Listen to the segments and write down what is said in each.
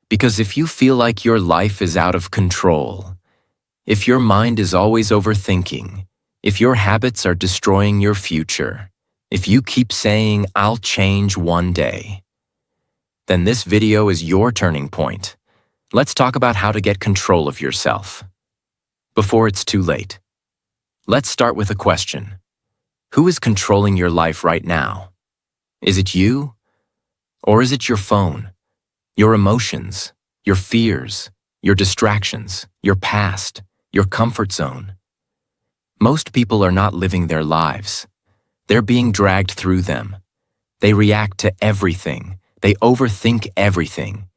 Because if you feel like your life is out of control, if your mind is always overthinking, if your habits are destroying your future, if you keep saying, "I'll change one day," then this video is your turning point. Let's talk about how to get control of yourself before it's too late. Let's start with a question. Who is controlling your life right now? Is it you? Or is it your phone, your emotions, your fears, your distractions, your past, your comfort zone? Most people are not living their lives. They're being dragged through them. They react to everything. They overthink everything.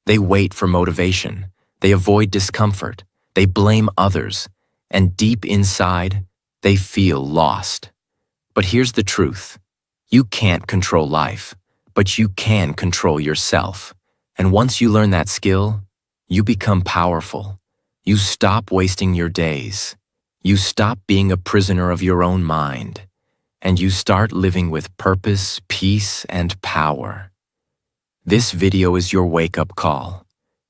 They wait for motivation. They avoid discomfort. They blame others. And deep inside, they feel lost. But here's the truth. You can't control life, but you can control yourself. And once you learn that skill, you become powerful. You stop wasting your days. You stop being a prisoner of your own mind. And you start living with purpose, peace, and power. This video is your wake-up call.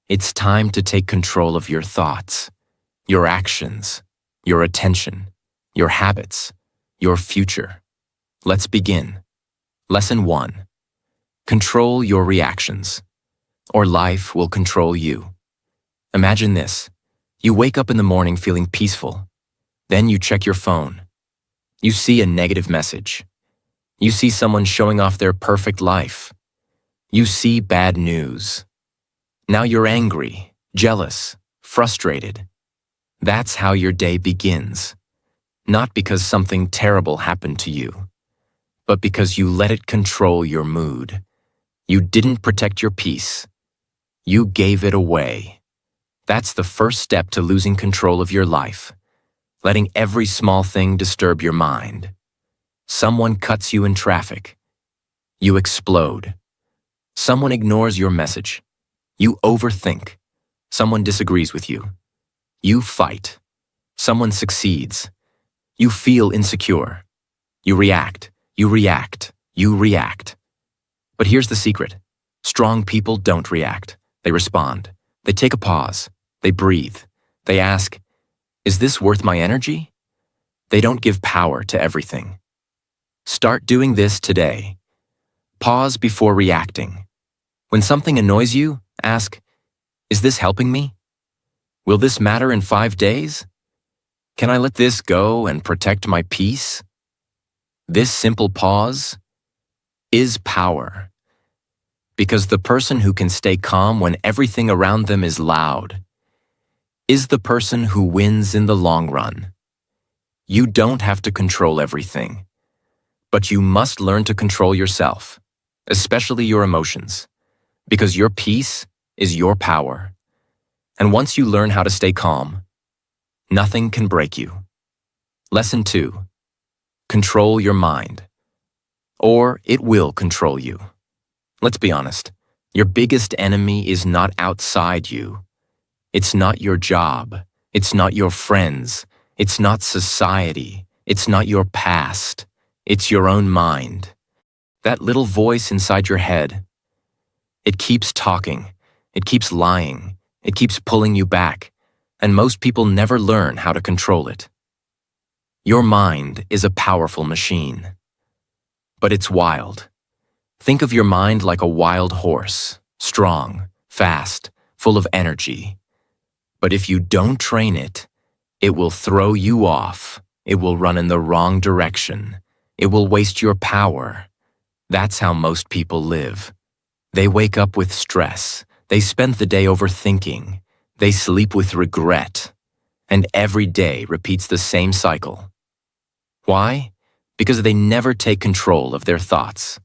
It's time to take control of your thoughts, your actions, your attention, your habits, your future. Let's begin. Lesson 1. Control your reactions, or life will control you. Imagine this. You wake up in the morning feeling peaceful. Then you check your phone. You see a negative message. You see someone showing off their perfect life. You see bad news. Now you're angry, jealous, frustrated. That's how your day begins. Not because something terrible happened to you, but because you let it control your mood. You didn't protect your peace. You gave it away. That's the first step to losing control of your life. Letting every small thing disturb your mind. Someone cuts you in traffic. You explode. Someone ignores your message. You overthink. Someone disagrees with you. You fight. Someone succeeds. You feel insecure. You react. You react. You react. But here's the secret. Strong people don't react. They respond. They take a pause. They breathe. They ask, "Is this worth my energy?" They don't give power to everything. Start doing this today. Pause before reacting. When something annoys you, ask, "Is this helping me? Will this matter in 5 days? Can I let this go and protect my peace?" This simple pause is power. Because the person who can stay calm when everything around them is loud is the person who wins in the long run. You don't have to control everything, but you must learn to control yourself, especially your emotions, because your peace is your power. And once you learn how to stay calm, nothing can break you. Lesson 2. Control your mind, or it will control you. Let's be honest, your biggest enemy is not outside you. It's not your job. It's not your friends. It's not society. It's not your past. It's your own mind. That little voice inside your head. It keeps talking. It keeps lying. It keeps pulling you back. And most people never learn how to control it. Your mind is a powerful machine. But it's wild. Think of your mind like a wild horse, strong, fast, full of energy. But if you don't train it, it will throw you off. It will run in the wrong direction. It will waste your power. That's how most people live. They wake up with stress. They spend the day overthinking. They sleep with regret. And every day repeats the same cycle. Why? Because they never take control of their thoughts.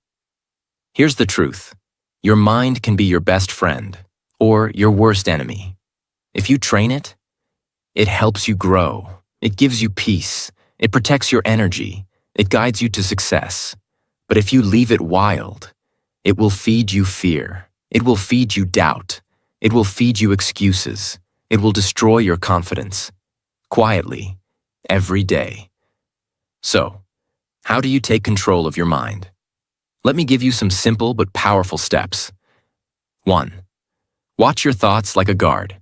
Here's the truth. Your mind can be your best friend or your worst enemy. If you train it, it helps you grow. It gives you peace. It protects your energy. It guides you to success. But if you leave it wild, it will feed you fear. It will feed you doubt. It will feed you excuses. It will destroy your confidence. Quietly, every day. So, how do you take control of your mind? Let me give you some simple but powerful steps. 1. Watch your thoughts like a guard.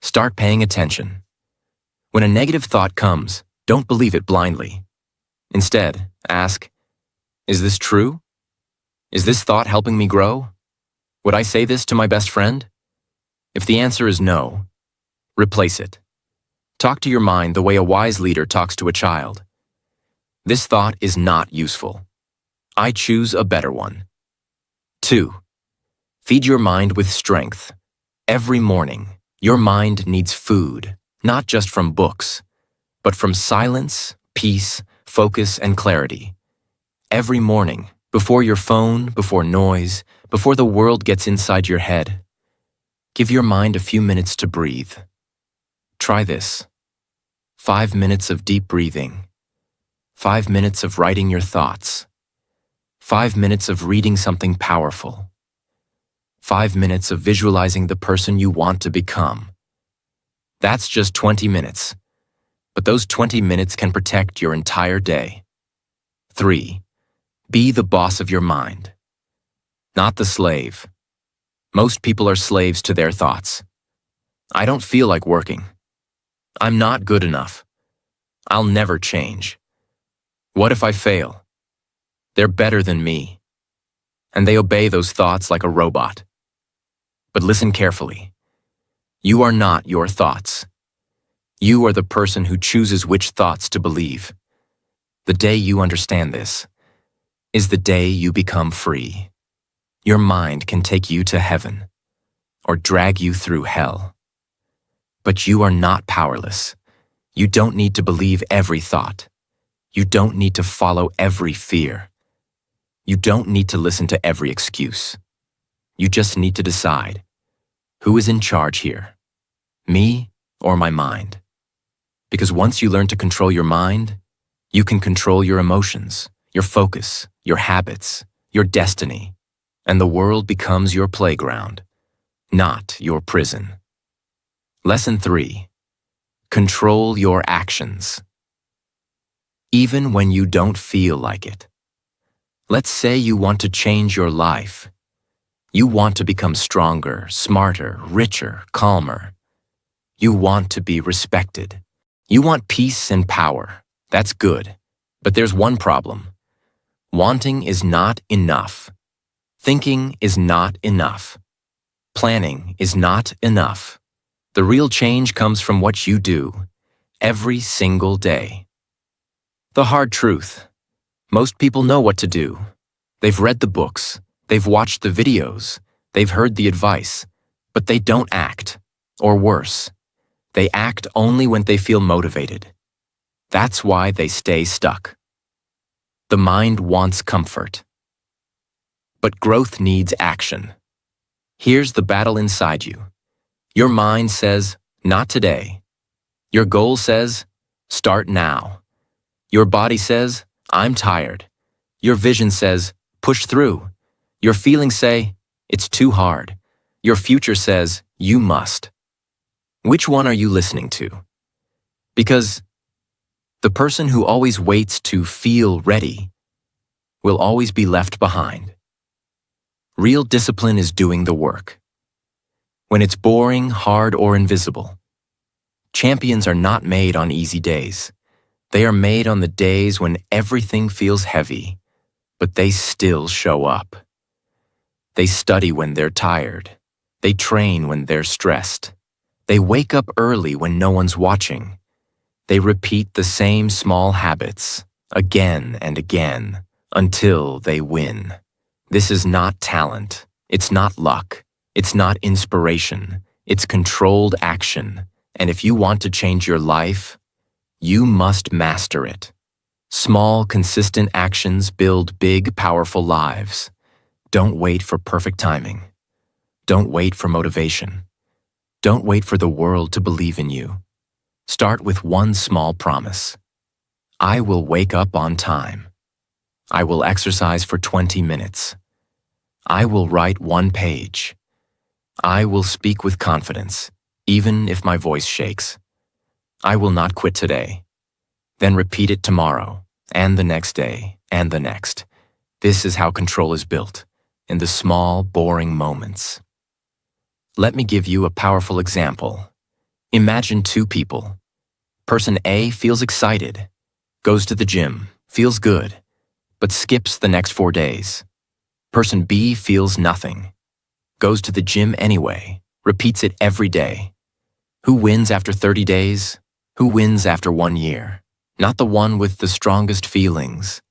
Start paying attention. When a negative thought comes, don't believe it blindly. Instead, ask, is this true? Is this thought helping me grow? Would I say this to my best friend? If the answer is no, replace it. Talk to your mind the way a wise leader talks to a child. This thought is not useful. I choose a better one. 2. Feed your mind with strength. Every morning, your mind needs food, not just from books, but from silence, peace, focus, and clarity. Every morning, before your phone, before noise, before the world gets inside your head, give your mind a few minutes to breathe. Try this. 5 minutes of deep breathing. 5 minutes of writing your thoughts. 5 minutes of reading something powerful. 5 minutes of visualizing the person you want to become. That's just 20 minutes. But those 20 minutes can protect your entire day. 3. Be the boss of your mind, not the slave. Most people are slaves to their thoughts. I don't feel like working. I'm not good enough. I'll never change. What if I fail? They're better than me. And they obey those thoughts like a robot. But listen carefully. You are not your thoughts. You are the person who chooses which thoughts to believe. The day you understand this is the day you become free. Your mind can take you to heaven or drag you through hell. But you are not powerless. You don't need to believe every thought. You don't need to follow every fear. You don't need to listen to every excuse. You just need to decide, who is in charge here? Me or my mind? Because once you learn to control your mind, you can control your emotions, your focus, your habits, your destiny, and the world becomes your playground, not your prison. Lesson 3. Control your actions. Even when you don't feel like it. Let's say you want to change your life. You want to become stronger, smarter, richer, calmer. You want to be respected. You want peace and power. That's good. But there's one problem. Wanting is not enough. Thinking is not enough. Planning is not enough. The real change comes from what you do, every single day. The hard truth. Most people know what to do. They've read the books, they've watched the videos, they've heard the advice, but they don't act. Or worse, they act only when they feel motivated. That's why they stay stuck. The mind wants comfort. But growth needs action. Here's the battle inside you. Your mind says, not today. Your goal says, start now. Your body says, I'm tired. Your vision says, push through. Your feelings say, it's too hard. Your future says, you must. Which one are you listening to? Because the person who always waits to feel ready will always be left behind. Real discipline is doing the work. When it's boring, hard, or invisible. Champions are not made on easy days. They are made on the days when everything feels heavy, but they still show up. They study when they're tired. They train when they're stressed. They wake up early when no one's watching. They repeat the same small habits again and again until they win. This is not talent. It's not luck. It's not inspiration. It's controlled action. And if you want to change your life, you must master it. Small, consistent actions build big, powerful lives. Don't wait for perfect timing. Don't wait for motivation. Don't wait for the world to believe in you. Start with one small promise. I will wake up on time. I will exercise for 20 minutes. I will write 1 page. I will speak with confidence, even if my voice shakes. I will not quit today. Then repeat it tomorrow, and the next day, and the next. This is how control is built, in the small, boring moments. Let me give you a powerful example. Imagine two people. Person A feels excited, goes to the gym, feels good, but skips the next 4 days. Person B feels nothing, goes to the gym anyway, repeats it every day. Who wins after 30 days? Who wins after 1 year? Not the one with the strongest feelings,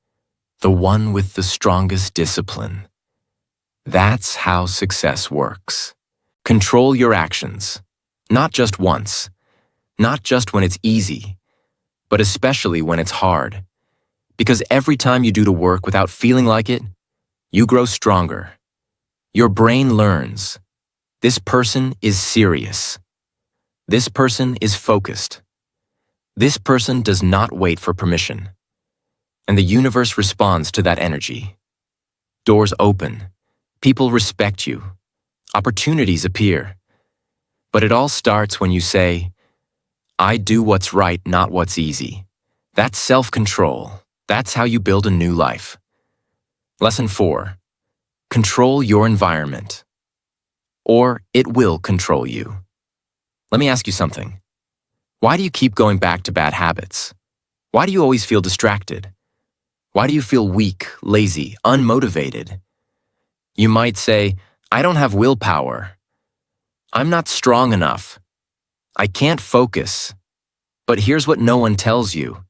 the one with the strongest discipline. That's how success works. Control your actions, not just once, not just when it's easy, but especially when it's hard. Because every time you do the work without feeling like it, you grow stronger. Your brain learns. This person is serious. This person is focused. This person does not wait for permission. And the universe responds to that energy. Doors open. People respect you. Opportunities appear. But it all starts when you say, I do what's right, not what's easy. That's self-control. That's how you build a new life. Lesson 4. Control your environment. Or it will control you. Let me ask you something. Why do you keep going back to bad habits? Why do you always feel distracted? Why do you feel weak, lazy, unmotivated? You might say, I don't have willpower. I'm not strong enough. I can't focus. But here's what no one tells you.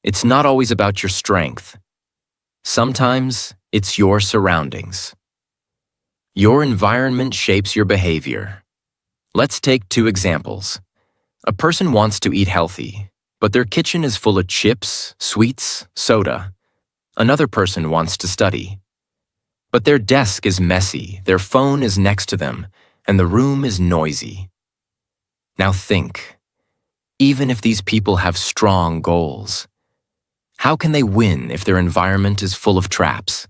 It's not always about your strength. Sometimes it's your surroundings. Your environment shapes your behavior. Let's take 2 examples. A person wants to eat healthy, but their kitchen is full of chips, sweets, soda. Another person wants to study, but their desk is messy, their phone is next to them, and the room is noisy. Now think, even if these people have strong goals, how can they win if their environment is full of traps?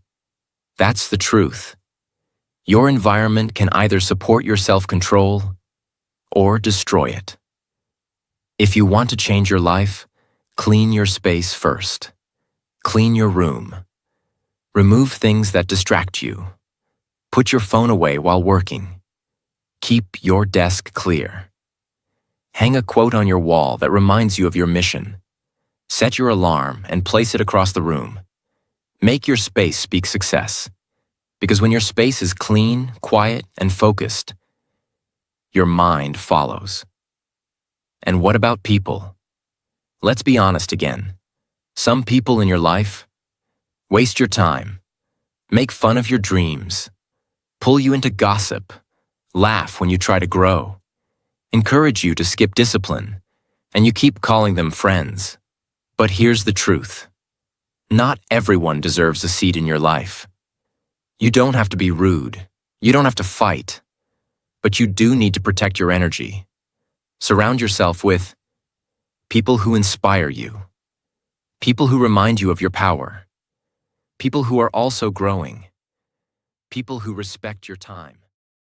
That's the truth. Your environment can either support your self-control or destroy it. If you want to change your life, clean your space first. Clean your room. Remove things that distract you. Put your phone away while working. Keep your desk clear. Hang a quote on your wall that reminds you of your mission. Set your alarm and place it across the room. Make your space speak success. Because when your space is clean, quiet, and focused, your mind follows. And what about people? Let's be honest again. Some people in your life waste your time, make fun of your dreams, pull you into gossip, laugh when you try to grow, encourage you to skip discipline, and you keep calling them friends. But here's the truth. Not everyone deserves a seat in your life. You don't have to be rude. You don't have to fight. But you do need to protect your energy. Surround yourself with people who inspire you, people who remind you of your power, people who are also growing, people who respect your time.